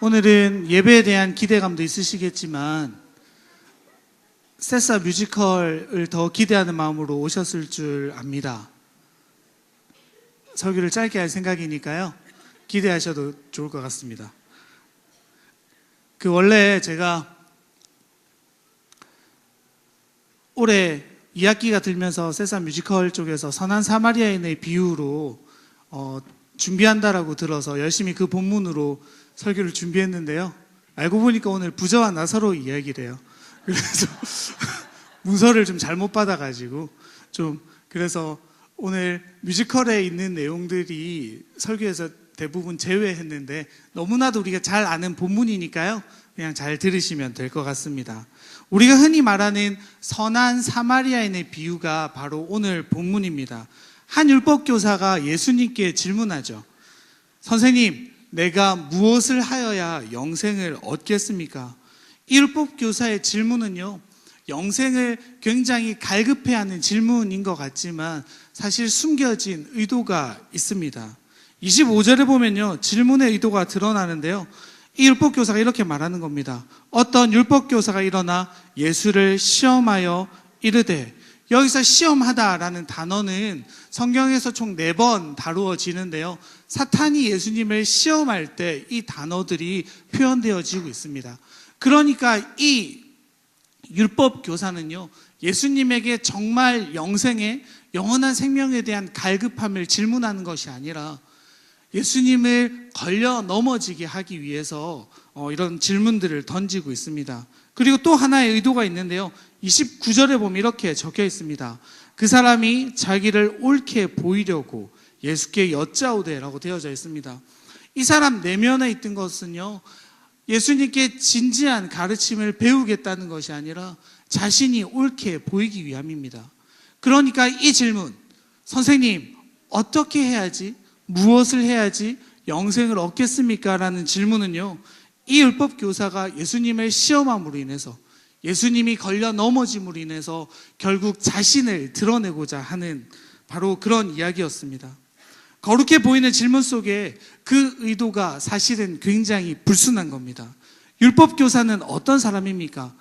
오늘은 예배에 대한 기대감도 있으시겠지만 세사 뮤지컬을 더 기대하는 마음으로 오셨을 줄 압니다. 설교를 짧게 할 생각이니까요, 기대하셔도 좋을 것 같습니다. 원래 제가 올해 2학기가 들면서 세사 뮤지컬 쪽에서 선한 사마리아인의 비유로 준비한다라고 들어서 열심히 그 본문으로 설교를 준비했는데요. 알고 보니까 오늘 부자와 나사로 이야기를 해요. 그래서 문서를 좀 잘못 받아가지고 그래서 오늘 뮤지컬에 있는 내용들이 설교에서 대부분 제외했는데 너무나도 우리가 잘 아는 본문이니까요, 그냥 잘 들으시면 될 것 같습니다. 우리가 흔히 말하는 선한 사마리아인의 비유가 바로 오늘 본문입니다. 한 율법교사가 예수님께 질문하죠. 선생님, 내가 무엇을 하여야 영생을 얻겠습니까? 이 율법교사의 질문은요, 영생을 굉장히 갈급해하는 질문인 것 같지만 사실 숨겨진 의도가 있습니다. 25절에 보면요, 질문의 의도가 드러나는데요, 이 율법교사가 이렇게 말하는 겁니다. 어떤 율법교사가 일어나 예수를 시험하여 이르되, 여기서 시험하다라는 단어는 성경에서 총 4번 다루어지는데요, 사탄이 예수님을 시험할 때 이 단어들이 표현되어지고 있습니다. 그러니까 이 율법교사는요, 예수님에게 정말 영생에, 영원한 생명에 대한 갈급함을 질문하는 것이 아니라 예수님을 걸려 넘어지게 하기 위해서 이런 질문들을 던지고 있습니다. 그리고 또 하나의 의도가 있는데요, 29절에 보면 이렇게 적혀 있습니다. 그 사람이 자기를 옳게 보이려고 예수께 여짜오되 라고 되어져 있습니다. 이 사람 내면에 있던 것은요, 예수님께 진지한 가르침을 배우겠다는 것이 아니라 자신이 옳게 보이기 위함입니다. 그러니까 이 질문, 선생님, 어떻게 해야지, 무엇을 해야지 영생을 얻겠습니까? 라는 질문은요, 이 율법교사가 예수님을 시험함으로 인해서, 예수님이 걸려 넘어짐으로 인해서 결국 자신을 드러내고자 하는 바로 그런 이야기였습니다. 거룩해 보이는 질문 속에 그 의도가 사실은 굉장히 불순한 겁니다. 율법교사는 어떤 사람입니까?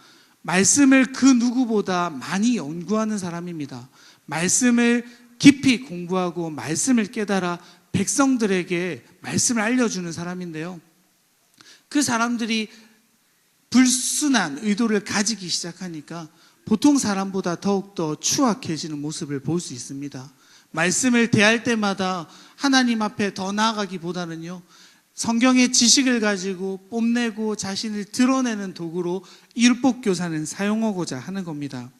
말씀을 그 누구보다 많이 연구하는 사람입니다. 말씀을 깊이 공부하고 말씀을 깨달아 백성들에게 말씀을 알려주는 사람인데요, 그 사람들이 불순한 의도를 가지기 시작하니까 보통 사람보다 더욱더 추악해지는 모습을 볼 수 있습니다. 말씀을 대할 때마다 하나님 앞에 더 나아가기보다는요, 성경의 지식을 가지고 뽐내고 자신을 드러내는 도구로 이 율법교사는 사용하고자 하는 겁니다.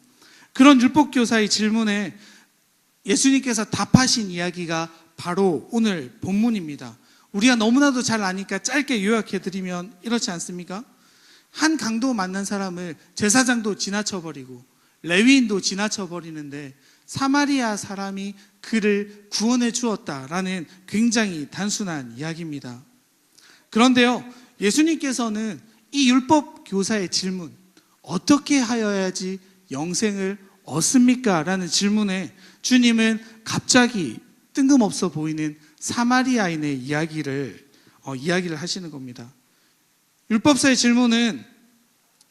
그런 율법교사의 질문에 예수님께서 답하신 이야기가 바로 오늘 본문입니다. 우리가 너무나도 잘 아니까 짧게 요약해드리면 이렇지 않습니까? 한 강도 만난 사람을 제사장도 지나쳐버리고 레위인도 지나쳐버리는데 사마리아 사람이 그를 구원해 주었다라는 굉장히 단순한 이야기입니다. 그런데요, 예수님께서는 이 율법 교사의 질문, 어떻게 하여야지 영생을 얻습니까? 라는 질문에 주님은 갑자기 뜬금없어 보이는 사마리아인의 이야기를 하시는 겁니다. 율법사의 질문은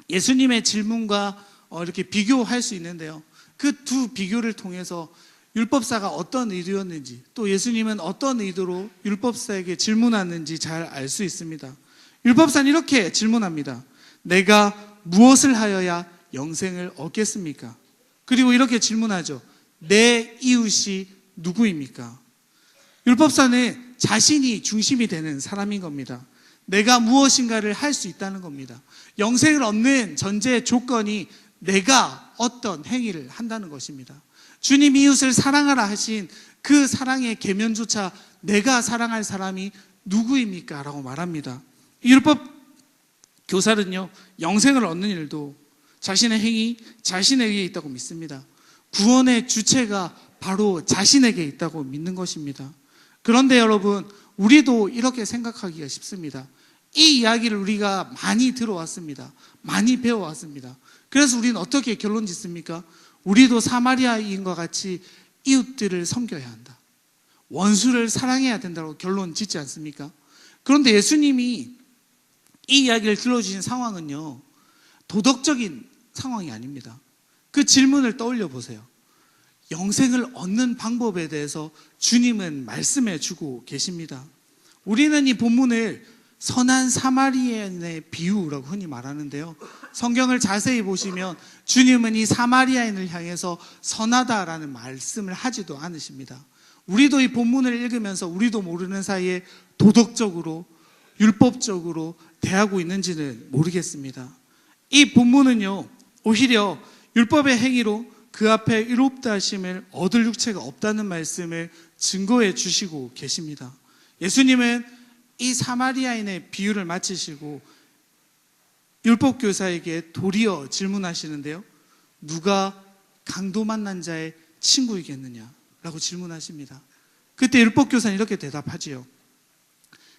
예수님의 질문과 이렇게 비교할 수 있는데요, 그 두 비교를 통해서 율법사가 어떤 의도였는지, 또 예수님은 어떤 의도로 율법사에게 질문하는지 잘 알 수 있습니다. 율법사는 이렇게 질문합니다. 내가 무엇을 하여야 영생을 얻겠습니까? 그리고 이렇게 질문하죠. 내 이웃이 누구입니까? 율법사는 자신이 중심이 되는 사람인 겁니다. 내가 무엇인가를 할 수 있다는 겁니다. 영생을 얻는 전제 조건이 내가 어떤 행위를 한다는 것입니다. 주님 이웃을 사랑하라 하신 그 사랑의 계면조차 내가 사랑할 사람이 누구입니까? 라고 말합니다. 이 율법 교사는요, 영생을 얻는 일도 자신의 행위, 자신에게 있다고 믿습니다. 구원의 주체가 바로 자신에게 있다고 믿는 것입니다. 그런데 여러분, 우리도 이렇게 생각하기가 쉽습니다. 이 이야기를 우리가 많이 들어왔습니다. 많이 배워왔습니다. 그래서 우리는 어떻게 결론 짓습니까? 우리도 사마리아인과 같이 이웃들을 섬겨야 한다, 원수를 사랑해야 된다고 결론 짓지 않습니까? 그런데 예수님이 이 이야기를 들려주신 상황은요, 도덕적인 상황이 아닙니다. 그 질문을 떠올려 보세요. 영생을 얻는 방법에 대해서 주님은 말씀해 주고 계십니다. 우리는 이 본문을 선한 사마리아인의 비유라고 흔히 말하는데요, 성경을 자세히 보시면 주님은 이 사마리아인을 향해서 선하다라는 말씀을 하지도 않으십니다. 우리도 이 본문을 읽으면서 우리도 모르는 사이에 도덕적으로, 율법적으로 대하고 있는지는 모르겠습니다. 이 본문은요, 오히려 율법의 행위로 그 앞에 의롭다 하심을 얻을 육체가 없다는 말씀을 증거해 주시고 계십니다. 예수님은 이 사마리아인의 비유를 마치시고 율법교사에게 도리어 질문하시는데요, 누가 강도 만난 자의 친구이겠느냐 라고 질문하십니다. 그때 율법교사는 이렇게 대답하지요.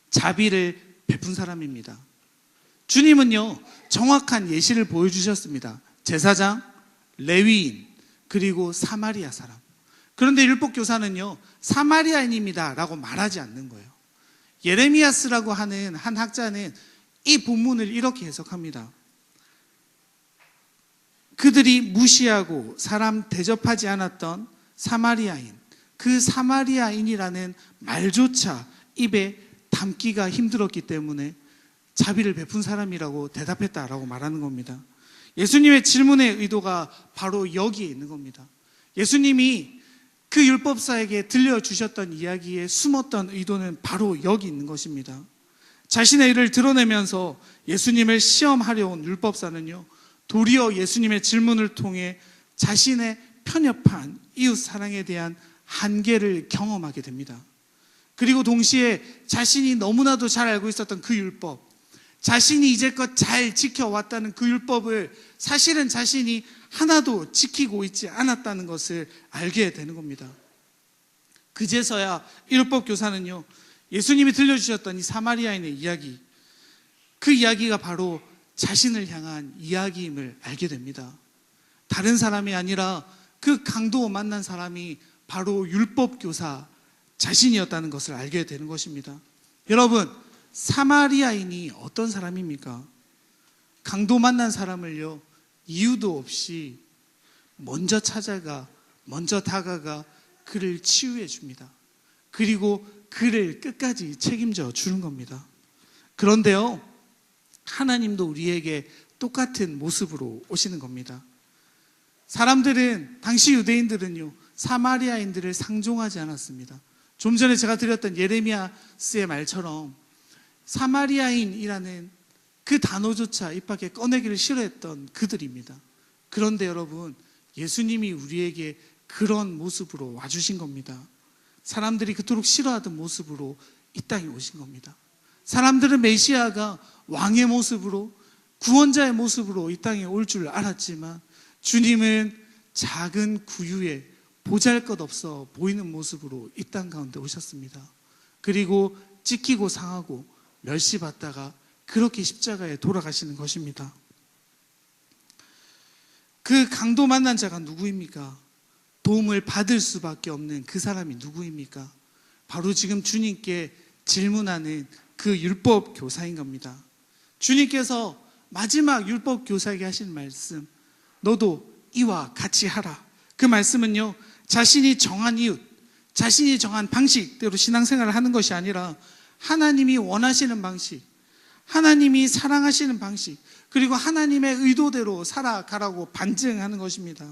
자비를 베푼 사람입니다. 주님은요, 정확한 예시를 보여주셨습니다. 제사장, 레위인, 그리고 사마리아 사람. 그런데 율법교사는요, 사마리아인입니다 라고 말하지 않는 거예요. 예레미야스라고 하는 한 학자는 이 본문을 이렇게 해석합니다. 그들이 무시하고 사람 대접하지 않았던 사마리아인, 그 사마리아인이라는 말조차 입에 담기가 힘들었기 때문에 자비를 베푼 사람이라고 대답했다라고 말하는 겁니다. 예수님의 질문의 의도가 바로 여기에 있는 겁니다. 예수님이 그 율법사에게 들려주셨던 이야기에 숨었던 의도는 바로 여기 있는 것입니다. 자신의 일을 드러내면서 예수님을 시험하려 온 율법사는요, 도리어 예수님의 질문을 통해 자신의 편협한 이웃 사랑에 대한 한계를 경험하게 됩니다. 그리고 동시에 자신이 너무나도 잘 알고 있었던 그 율법, 자신이 이제껏 잘 지켜왔다는 그 율법을 사실은 자신이 하나도 지키고 있지 않았다는 것을 알게 되는 겁니다. 그제서야 율법 교사는요, 예수님이 들려주셨던 이 사마리아인의 이야기, 그 이야기가 바로 자신을 향한 이야기임을 알게 됩니다. 다른 사람이 아니라 그 강도 만난 사람이 바로 율법 교사 자신이었다는 것을 알게 되는 것입니다. 여러분, 사마리아인이 어떤 사람입니까? 강도 만난 사람을요, 이유도 없이 먼저 찾아가, 먼저 다가가 그를 치유해 줍니다. 그리고 그를 끝까지 책임져 주는 겁니다. 그런데요, 하나님도 우리에게 똑같은 모습으로 오시는 겁니다. 사람들은, 당시 유대인들은요, 사마리아인들을 상종하지 않았습니다. 좀 전에 제가 드렸던 예레미야스의 말처럼 사마리아인이라는 그 단어조차 입 밖에 꺼내기를 싫어했던 그들입니다. 그런데 여러분, 예수님이 우리에게 그런 모습으로 와주신 겁니다. 사람들이 그토록 싫어하던 모습으로 이 땅에 오신 겁니다. 사람들은 메시아가 왕의 모습으로, 구원자의 모습으로 이 땅에 올 줄 알았지만 주님은 작은 구유에 보잘것없어 보이는 모습으로 이 땅 가운데 오셨습니다. 그리고 찢기고 상하고 멸시받다가 그렇게 십자가에 돌아가시는 것입니다. 그 강도 만난 자가 누구입니까? 도움을 받을 수밖에 없는 그 사람이 누구입니까? 바로 지금 주님께 질문하는 그 율법 교사인 겁니다. 주님께서 마지막 율법 교사에게 하신 말씀, 너도 이와 같이 하라. 그 말씀은요, 자신이 정한 이웃, 자신이 정한 방식대로 신앙생활을 하는 것이 아니라 하나님이 원하시는 방식, 하나님이 사랑하시는 방식, 그리고 하나님의 의도대로 살아가라고 반증하는 것입니다.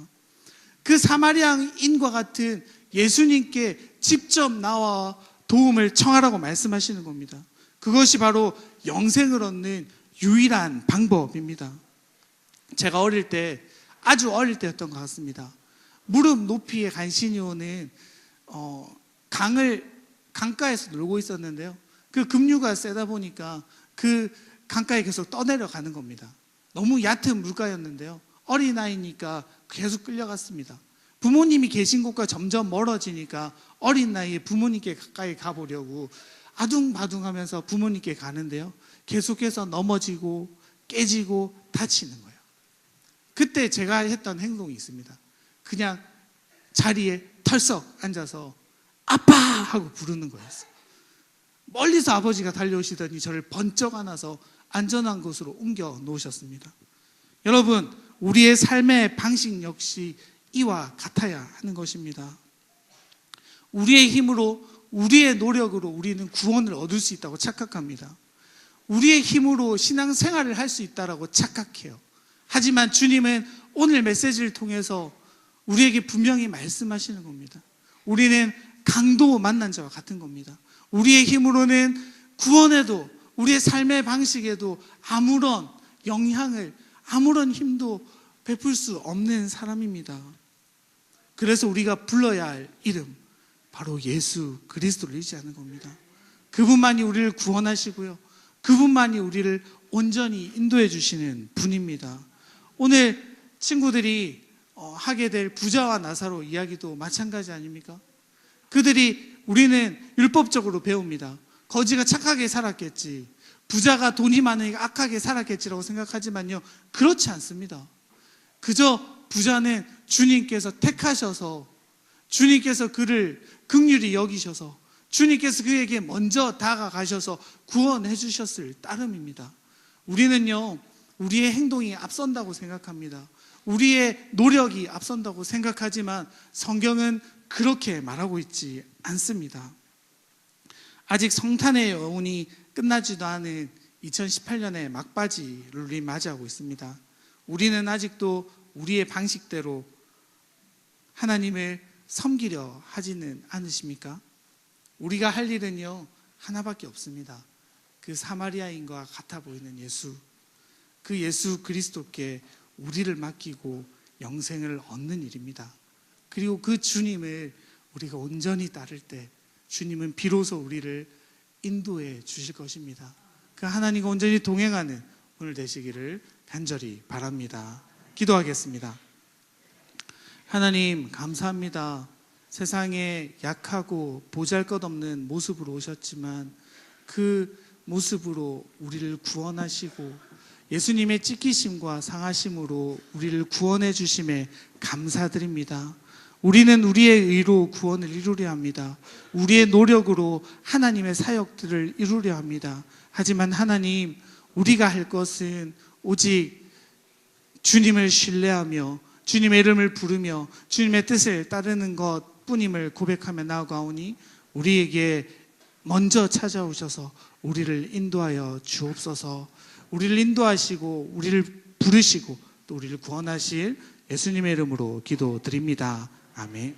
그 사마리아인과 같은 예수님께 직접 나와 도움을 청하라고 말씀하시는 겁니다. 그것이 바로 영생을 얻는 유일한 방법입니다. 제가 어릴 때, 아주 어릴 때였던 것 같습니다. 무릎 높이에 간신히 오는 강가에서 놀고 있었는데요, 그 급류가 세다 보니까 그 강가에 계속 떠내려가는 겁니다. 너무 얕은 물가였는데요, 어린아이니까 계속 끌려갔습니다. 부모님이 계신 곳과 점점 멀어지니까 어린 나이에 부모님께 가까이 가보려고 아둥바둥하면서 부모님께 가는데요, 계속해서 넘어지고 깨지고 다치는 거예요. 그때 제가 했던 행동이 있습니다. 그냥 자리에 털썩 앉아서 아빠! 하고 부르는 거였어요. 멀리서 아버지가 달려오시더니 저를 번쩍 안아서 안전한 곳으로 옮겨 놓으셨습니다. 여러분, 우리의 삶의 방식 역시 이와 같아야 하는 것입니다. 우리의 힘으로, 우리의 노력으로 우리는 구원을 얻을 수 있다고 착각합니다. 우리의 힘으로 신앙생활을 할 수 있다고 착각해요. 하지만 주님은 오늘 메시지를 통해서 우리에게 분명히 말씀하시는 겁니다. 우리는 강도 만난 자와 같은 겁니다. 우리의 힘으로는 구원에도, 우리의 삶의 방식에도 아무런 영향을, 아무런 힘도 베풀 수 없는 사람입니다. 그래서 우리가 불러야 할 이름, 바로 예수 그리스도를 의지하는 겁니다. 그분만이 우리를 구원하시고요, 그분만이 우리를 온전히 인도해 주시는 분입니다. 오늘 친구들이 하게 될 부자와 나사로 이야기도 마찬가지 아닙니까? 그들이, 우리는 율법적으로 배웁니다. 거지가 착하게 살았겠지, 부자가 돈이 많으니까 악하게 살았겠지라고 생각하지만요, 그렇지 않습니다. 그저 부자는 주님께서 택하셔서, 주님께서 그를 긍휼히 여기셔서, 주님께서 그에게 먼저 다가가셔서 구원해 주셨을 따름입니다. 우리는요, 우리의 행동이 앞선다고 생각합니다. 우리의 노력이 앞선다고 생각하지만 성경은 그렇게 말하고 있지 않습니다. 아직 성탄의 여운이 끝나지도 않은 2018년의 막바지를 우리 맞이하고 있습니다. 우리는 아직도 우리의 방식대로 하나님을 섬기려 하지는 않으십니까? 우리가 할 일은요, 하나밖에 없습니다. 그 사마리아인과 같아 보이는 예수, 그 예수 그리스도께 우리를 맡기고 영생을 얻는 일입니다. 그리고 그 주님을 우리가 온전히 따를 때 주님은 비로소 우리를 인도해 주실 것입니다. 그 하나님과 온전히 동행하는 오늘 되시기를 간절히 바랍니다. 기도하겠습니다. 하나님, 감사합니다. 세상에 약하고 보잘것없는 모습으로 오셨지만 그 모습으로 우리를 구원하시고 예수님의 찢기심과 상하심으로 우리를 구원해 주심에 감사드립니다. 우리는 우리의 의로 구원을 이루려 합니다. 우리의 노력으로 하나님의 사역들을 이루려 합니다. 하지만 하나님, 우리가 할 것은 오직 주님을 신뢰하며 주님의 이름을 부르며 주님의 뜻을 따르는 것 뿐임을 고백하며 나아가오니 우리에게 먼저 찾아오셔서 우리를 인도하여 주옵소서. 우리를 인도하시고 우리를 부르시고 또 우리를 구원하실 예수님의 이름으로 기도드립니다. 아멘.